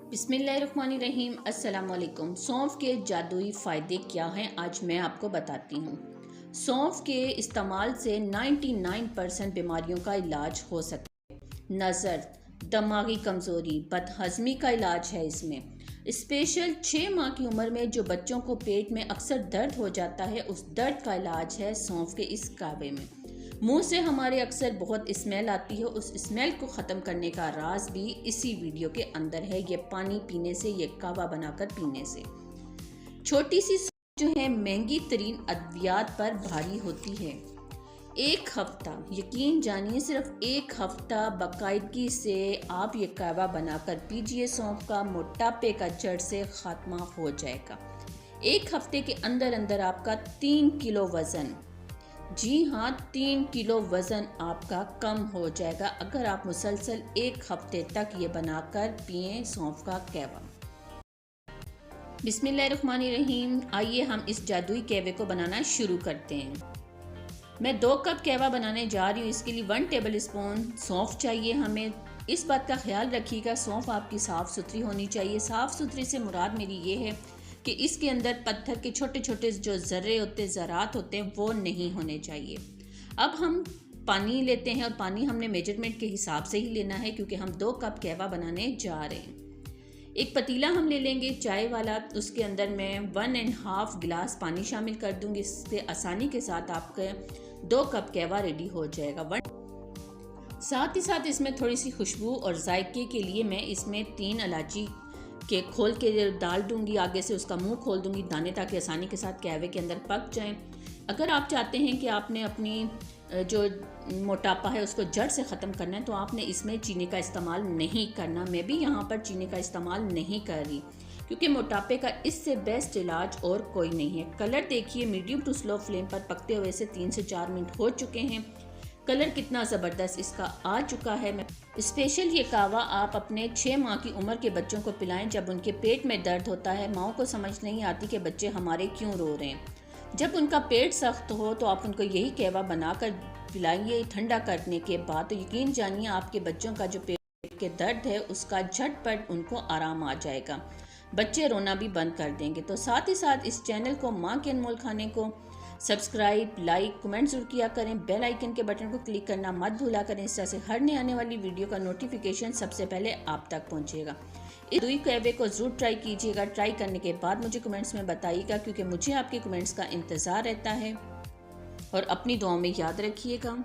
बिस्मिल्लाहिर्रहमानिर्रहीम। अस्सलाम वालेकुम। सौंफ के जादुई फ़ायदे क्या हैं, आज मैं आपको बताती हूँ। सौंफ के इस्तेमाल से 99% बीमारियों का इलाज हो सकता है। नज़र, दिमागी कमज़ोरी, बदहज़मी का इलाज है इसमें। स्पेशल 6 माह की उम्र में जो बच्चों को पेट में अक्सर दर्द हो जाता है, उस दर्द का इलाज है सौंफ के इस कावे में। मुंह से हमारे अक्सर बहुत स्मेल आती है, उस स्मेल को ख़त्म करने का राज भी इसी वीडियो के अंदर है। ये पानी पीने से, ये कावा बनाकर पीने से। छोटी सी जो है महंगी तरीन अद्वियात पर भारी होती है। एक हफ्ता, यकीन जानिए सिर्फ एक हफ्ता बाकायदगी से आप ये कावा बनाकर पीजिए। सौंफ का मोटापे का जड़ से खात्मा हो जाएगा। एक हफ्ते के अंदर अंदर आपका 3 किलो वज़न, जी हाँ 3 किलो वज़न आपका कम हो जाएगा अगर आप मुसलसल एक हफ्ते तक ये बनाकर पिएं सौंफ का कहवा। बिस्मिल्लाहिर्रहमानिर्रहीम। आइए हम इस जादुई कहवे को बनाना शुरू करते हैं। मैं 2 कप कहवा बनाने जा रही हूँ। इसके लिए 1 टेबल स्पून सौंफ चाहिए हमें। इस बात का ख्याल रखिएगा सौंफ आपकी साफ़ सुथरी होनी चाहिए। साफ़ सुथरी से मुराद मेरी ये है कि इसके अंदर पत्थर के छोटे छोटे जो ज़र्रे होते, ज़रात होते हैं, वो नहीं होने चाहिए। अब हम पानी लेते हैं और पानी हमने मेजरमेंट के हिसाब से ही लेना है क्योंकि हम 2 कप कहवा बनाने जा रहे हैं। एक पतीला हम ले लेंगे चाय वाला, उसके अंदर मैं 1.5 गिलास पानी शामिल कर दूंगी। इससे आसानी के साथ आपका 2 कप कहवा रेडी हो जाएगा। साथ ही साथ इसमें थोड़ी सी खुशबू और जायके के लिए मैं इसमें 3 इलायची के खोल के डाल दूंगी। आगे से उसका मुंह खोल दूंगी दाने, ताकि आसानी के साथ कहवे के अंदर पक जाएं। अगर आप चाहते हैं कि आपने अपनी जो मोटापा है उसको जड़ से ख़त्म करना है तो आपने इसमें चीनी का इस्तेमाल नहीं करना। मैं भी यहाँ पर चीनी का इस्तेमाल नहीं कर रही क्योंकि मोटापे का इससे बेस्ट इलाज और कोई नहीं है। कलर देखिए, मीडियम टू स्लो फ्लेम पर पकते हुए से 3 से 4 मिनट हो चुके हैं। कलर कितना ज़बरदस्त इसका आ चुका है। स्पेशल ये कावा आप अपने 6 माह की उम्र के बच्चों को पिलाएं जब उनके पेट में दर्द होता है। माओ को समझ नहीं आती कि बच्चे हमारे क्यों रो रहे हैं। जब उनका पेट सख्त हो तो आप उनको यही कहवा बनाकर पिलाइए ठंडा करने के बाद, तो यकीन जानिए आपके बच्चों का जो पेट के दर्द है उसका झटपट उनको आराम आ जाएगा। बच्चे रोना भी बंद कर देंगे। तो साथ ही साथ इस चैनल को माँ के अनमोल खाने को सब्सक्राइब, लाइक, कमेंट जरूर किया करें। बेल आइकन के बटन को क्लिक करना मत भूला करें। इस तरह से हर नई आने वाली वीडियो का नोटिफिकेशन सबसे पहले आप तक पहुंचेगा। इस दुई कहवे को ज़रूर ट्राई कीजिएगा। ट्राई करने के बाद मुझे कमेंट्स में बताइएगा क्योंकि मुझे आपके कमेंट्स का इंतज़ार रहता है। और अपनी दुआओं में याद रखिएगा।